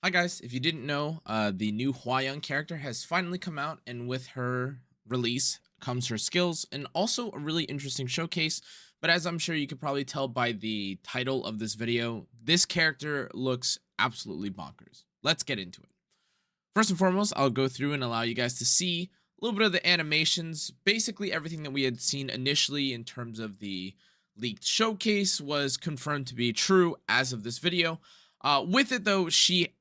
Hi guys, if you didn't know, the new Hwayoung character has finally come out, and with her release comes her skills and also a really interesting showcase. But as I'm sure you could probably tell by the title of this video, this character looks absolutely bonkers. Let's get into it. First and foremost, I'll go through and allow you guys to see a little bit of the animations. Basically, everything that we had seen initially in terms of the leaked showcase was confirmed to be true as of this video. With it though, she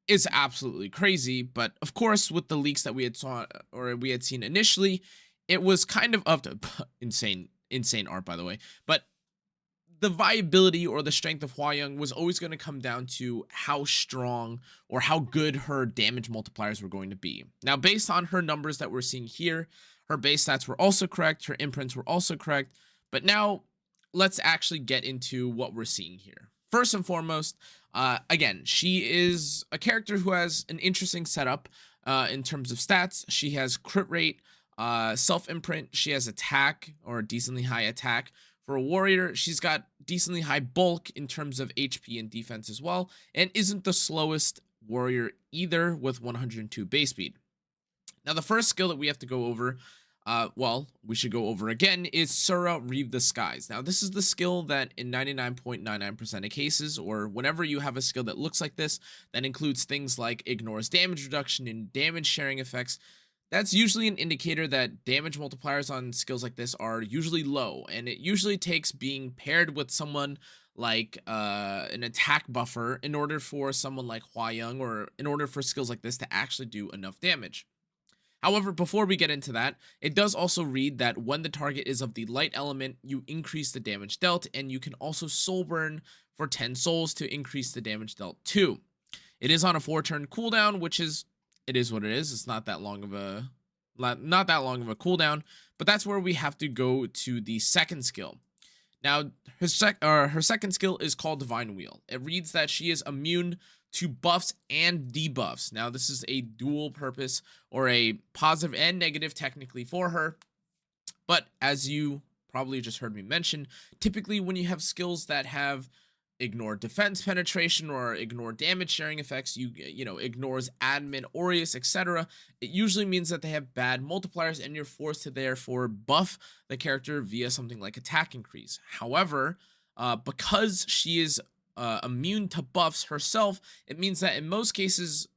is absolutely crazy, but of course with the leaks that we had saw or we had seen initially, it was kind of up to insane art by the way, but the viability or the strength of Hwayoung was always going to come down to how strong or how good her damage multipliers were going to be. Now, based on her numbers that we're seeing here, her base stats were also correct, her imprints were also correct, but now let's actually get into what we're seeing here. First and foremost, again, she is a character who has an interesting setup in terms of stats. She has crit rate, self imprint, she has attack or decently high attack. For a warrior, she's got decently high bulk in terms of HP and defense as well, and isn't the slowest warrior either with 102 base speed. Now, the first skill that we have to go over, we should go over again, is Sura Reave the Skies. Now, this is the skill that in 99.99% of cases, or whenever you have a skill that looks like this, that includes things like ignores damage reduction and damage sharing effects, that's usually an indicator that damage multipliers on skills like this are usually low, and it usually takes being paired with someone like an attack buffer in order for someone like Hwayoung, or in order for skills like this to actually do enough damage. However, before we get into that, it does also read that when the target is of the light element, you increase the damage dealt, and you can also soul burn for 10 souls to increase the damage dealt too. It is on a 4-turn cooldown, which is it is what it is. It's not that long of a cooldown, but that's where we have to go to the second skill. Now, her second skill is called Divine Wheel. It reads that she is immune to buffs and debuffs. Now, this is a dual purpose, or a positive and negative technically for her. But as you probably just heard me mention, typically when you have skills that have ignore defense penetration or ignore damage sharing effects, ignores admin, aureus, etc., it usually means that they have bad multipliers, and you're forced to therefore buff the character via something like attack increase. However, because she is immune to buffs herself, it means that in most cases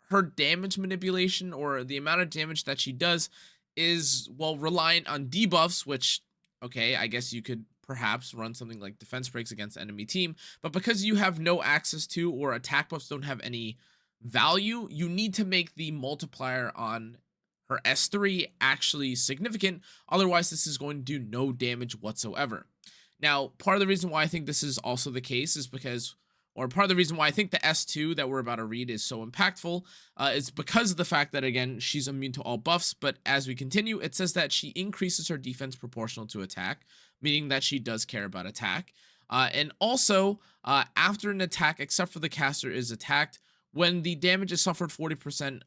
her damage manipulation, or the amount of damage that she does, is, well, reliant on debuffs, which, okay, I guess you could perhaps run something like defense breaks against the enemy team, but because you have no access to, or attack buffs don't have any value, you need to make the multiplier on her S3 actually significant. Otherwise, this is going to do no damage whatsoever. Now, part of the reason why I think this is also the case is because, or part of the reason why I think the S2 that we're about to read is so impactful, is because of the fact that, again, she's immune to all buffs. But as we continue, it says that she increases her defense proportional to attack, meaning that she does care about attack. And also, after an attack, except for the caster is attacked, when the damage is suffered 40%,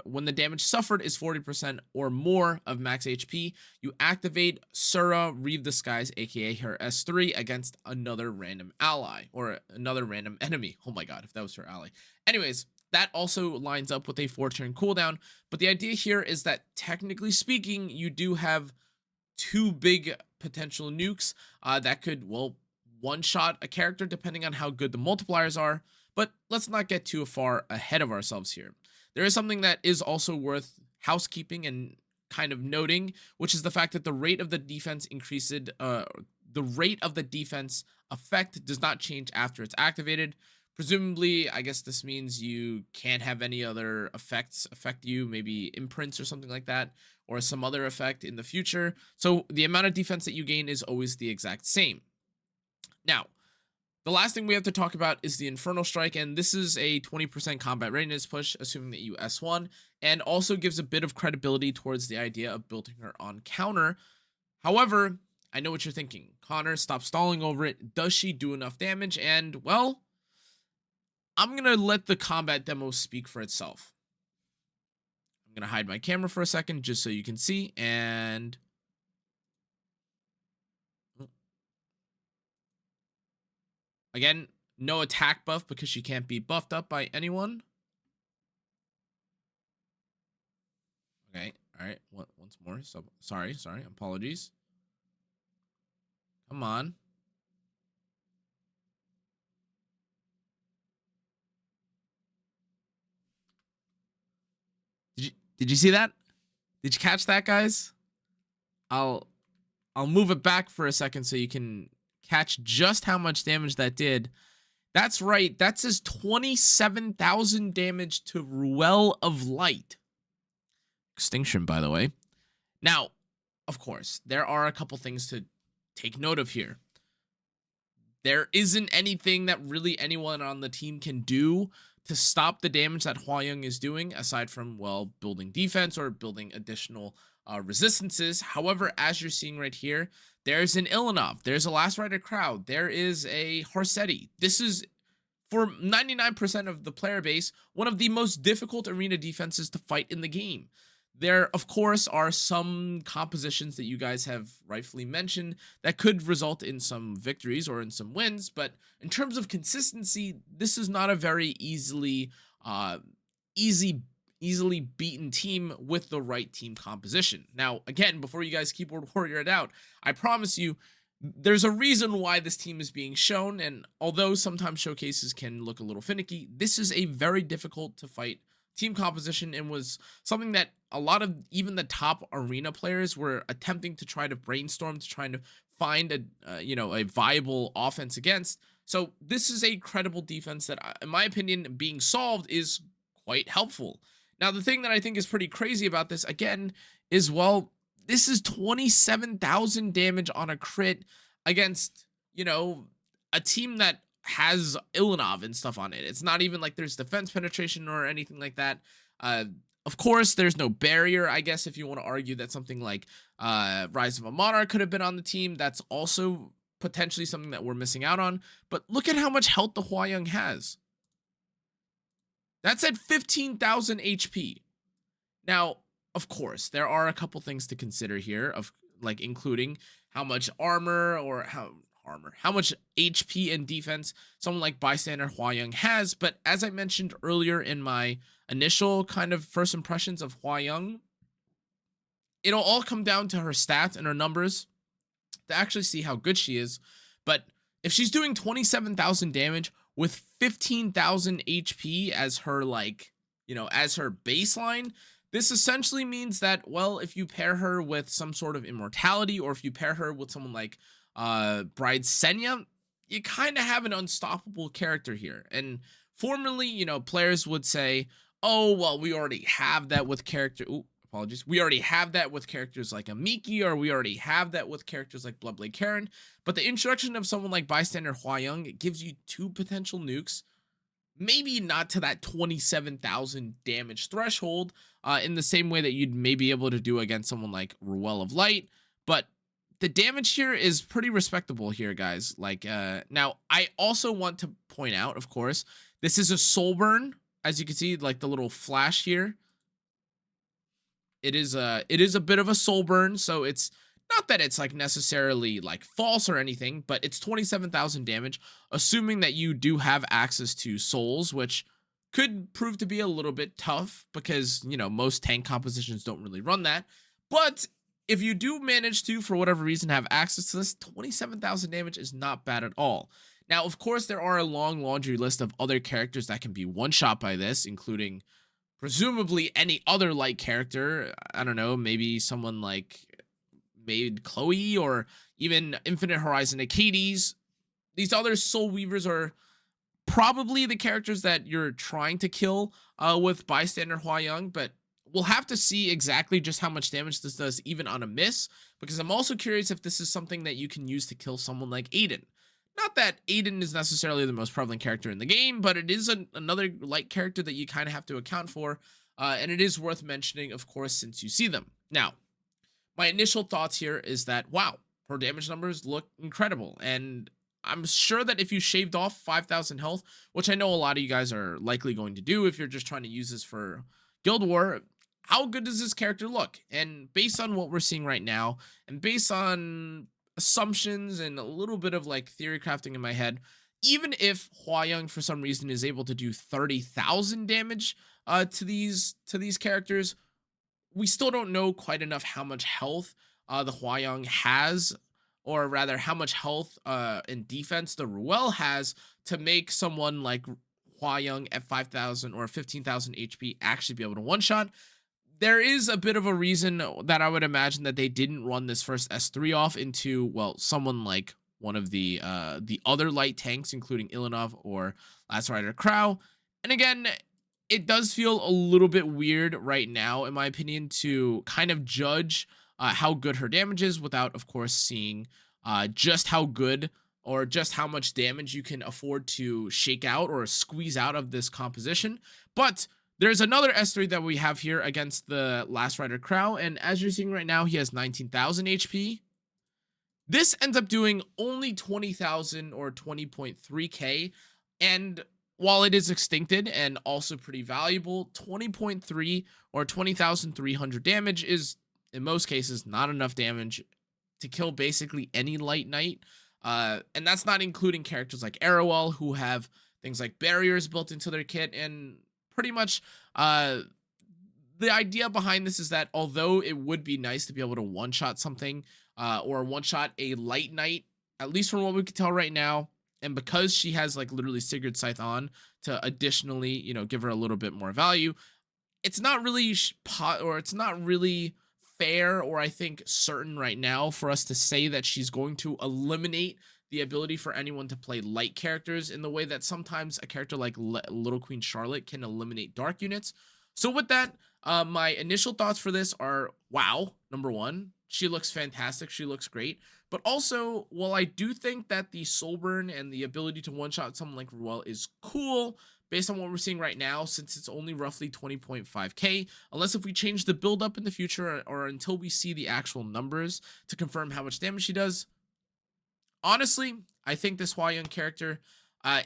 when the damage suffered is 40% or more of max HP, you activate Sura Reave the Skies, aka her S3, against another random ally or another random enemy. Oh my god, if that was her ally. Anyways, that also lines up with a 4-turn cooldown, but the idea here is that technically speaking, you do have two big potential nukes that could, well, one-shot a character depending on how good the multipliers are. But let's not get too far ahead of ourselves here. There is something that is also worth housekeeping and kind of noting, which is the fact that the rate of the defense effect does not change after it's activated. Presumably, I guess this means you can't have any other effects affect you, maybe imprints or something like that, or some other effect in the future. So the amount of defense that you gain is always the exact same. Now, the last thing we have to talk about is the Infernal Strike, and this is a 20% combat readiness push, assuming that you S1, and also gives a bit of credibility towards the idea of building her on counter. However, I know what you're thinking. Connor, stop stalling over it. Does she do enough damage? And, well, I'm going to let the combat demo speak for itself. I'm going to hide my camera for a second just so you can see, and again, no attack buff because she can't be buffed up by anyone. Okay, all right. Once more. So sorry, apologies. Come on. Did you see that? Did you catch that, guys? I'll I'll move it back for a second so you can catch just how much damage that did. That's right. That says 27,000 damage to Ruel of Light. Extinction, by the way. Now, of course, there are a couple things to take note of here. There isn't anything that really anyone on the team can do to stop the damage that Hwayoung is doing, aside from, well, building defense or building additional resistances. However, as you're seeing right here, there's an Ilanov, there's a Last Rider Crowd, there is a Horsetti. This is, for 99% of the player base, one of the most difficult arena defenses to fight in the game. There, of course, are some compositions that you guys have rightfully mentioned that could result in some victories or in some wins, but in terms of consistency, this is not a very easily beaten team with the right team composition. Now, again, before you guys keyboard warrior it out, I promise you, there's a reason why this team is being shown, and although sometimes showcases can look a little finicky, this is a very difficult to fight team composition and was something that a lot of even the top arena players were attempting to try to brainstorm to try to find a viable offense against. So this is a credible defense that, in my opinion, being solved is quite helpful. Now, the thing that I think is pretty crazy about this, again, is, well, this is 27,000 damage on a crit against, a team that has Ilanov and stuff on it. It's not even like there's defense penetration or anything like that. Of course, there's no barrier. I guess if you want to argue that something like Rise of a Monarch could have been on the team, that's also potentially something that we're missing out on. But look at how much health the Hwayoung has. That's at 15,000 HP. Now, of course, there are a couple things to consider here, of like including how much armor or how much HP and defense someone like Bystander Hwayoung has. But as I mentioned earlier in my initial kind of first impressions of Hwayoung, it'll all come down to her stats and her numbers to actually see how good she is. But if she's doing 27,000 damage with 15,000 HP as her, as her baseline, this essentially means that, well, if you pair her with some sort of immortality, or if you pair her with someone like Bride Senya, you kind of have an unstoppable character here. And formerly, players would say, oh, well, we already have that with we already have that with characters like Amiki, or we already have that with characters like Bloodblade Karen. But the introduction of someone like Bystander Hwayoung, it gives you two potential nukes, maybe not to that 27,000 damage threshold, in the same way that you'd maybe be able to do against someone like Ruel of Light, but the damage here is pretty respectable here, guys. Now, I also want to point out, of course, this is a soul burn. As you can see, like the little flash here, it is a bit of a soul burn, so it's not that it's like necessarily like false or anything, but it's 27,000 damage, assuming that you do have access to souls, which could prove to be a little bit tough because, most tank compositions don't really run that. But if you do manage to, for whatever reason, have access to this, 27,000 damage is not bad at all. Now, of course, there are a long laundry list of other characters that can be one-shot by this, including presumably any other light character. I don't know, maybe someone like Maid Chloe or even Infinite Horizon Acades. These other Soul Weavers are probably the characters that you're trying to kill with Bystander Hwayoung, but we'll have to see exactly just how much damage this does even on a miss, because I'm also curious if this is something that you can use to kill someone like Aiden. Not that Aiden is necessarily the most prevalent character in the game, but it is another light character that you kind of have to account for, and it is worth mentioning, of course, since you see them. Now, my initial thoughts here is that, wow, her damage numbers look incredible, and I'm sure that if you shaved off 5,000 health, which I know a lot of you guys are likely going to do if you're just trying to use this for Guild War, how good does this character look? And based on what we're seeing right now, and based on assumptions and a little bit of like theory crafting in my head, even if Hwayoung for some reason is able to do 30,000 damage to these characters, we still don't know quite enough how much health the Hwayoung has, or rather, how much health and defense the Ruel has to make someone like Hwayoung at 5,000 or 15,000 HP actually be able to one shot. There is a bit of a reason that I would imagine that they didn't run this first S3 off into, well, someone like one of the other light tanks, including Ilanov or Last Rider Crow. And again, it does feel a little bit weird right now, in my opinion, to kind of judge how good her damage is without, of course, seeing just how good or just how much damage you can afford to shake out or squeeze out of this composition. But there's another S3 that we have here against the Last Rider Crow, and as you're seeing right now, he has 19,000 HP. This ends up doing only 20,000 or 20.3k, and while it is extincted and also pretty valuable, 20.3 or 20,300 damage is, in most cases, not enough damage to kill basically any light knight. And that's not including characters like Arrowell, who have things like barriers built into their kit, and pretty much the idea behind this is that although it would be nice to be able to one-shot something or one-shot a light knight, at least from what we can tell right now, and because she has like literally Sigurd Scythe on to additionally, you know, give her a little bit more value, it's not really it's not really fair, or I think certain right now, for us to say that she's going to eliminate the ability for anyone to play light characters in the way that sometimes a character like Little Queen Charlotte can eliminate dark units. So with that, my initial thoughts for this are, wow, number one, she looks fantastic, she looks great. But also, while I do think that the soul burn and the ability to one-shot someone like Ruel is cool, based on what we're seeing right now, since it's only roughly 20.5k, unless if we change the build up in the future, or until we see the actual numbers to confirm how much damage she does, honestly, I think this Hwayoung character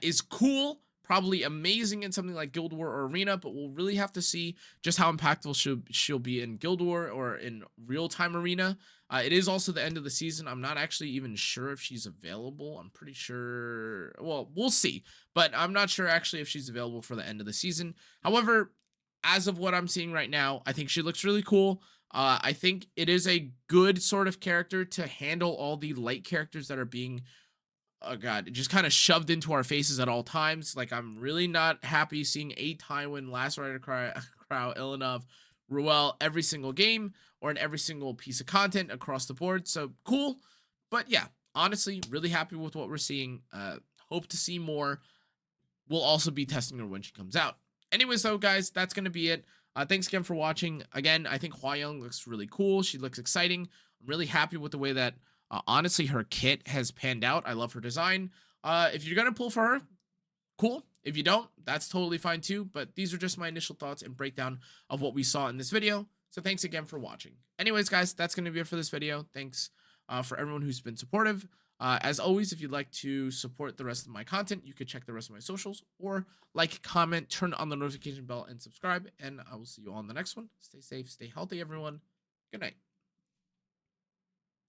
is cool, probably amazing in something like Guild War or Arena, but we'll really have to see just how impactful she'll be in Guild War or in real-time Arena. It is also the end of the season. I'm not actually even sure if she's available. I'm pretty sure, well, we'll see, but I'm not sure actually if she's available for the end of the season. However, as of what I'm seeing right now, I think she looks really cool. I think it is a good sort of character to handle all the light characters that are being, oh god, just kind of shoved into our faces at all times. Like, I'm really not happy seeing a Tywin, Last Rider Crow, Ilanov, Ruel every single game or in every single piece of content across the board. So cool, but yeah, honestly, really happy with what we're seeing. Hope to see more. We'll also be testing her when she comes out. Anyways, though, guys, that's gonna be it. Thanks again for watching. Again, I think Hwayoung looks really cool. She looks exciting. I'm really happy with the way that, honestly, her kit has panned out. I love her design. If you're going to pull for her, cool. If you don't, that's totally fine too. But these are just my initial thoughts and breakdown of what we saw in this video. So thanks again for watching. Anyways, guys, that's going to be it for this video. Thanks for everyone who's been supportive. As always, if you'd like to support the rest of my content, you could check the rest of my socials, or like, comment, turn on the notification bell, and subscribe. And I will see you all in the next one. Stay safe, stay healthy, everyone. Good night.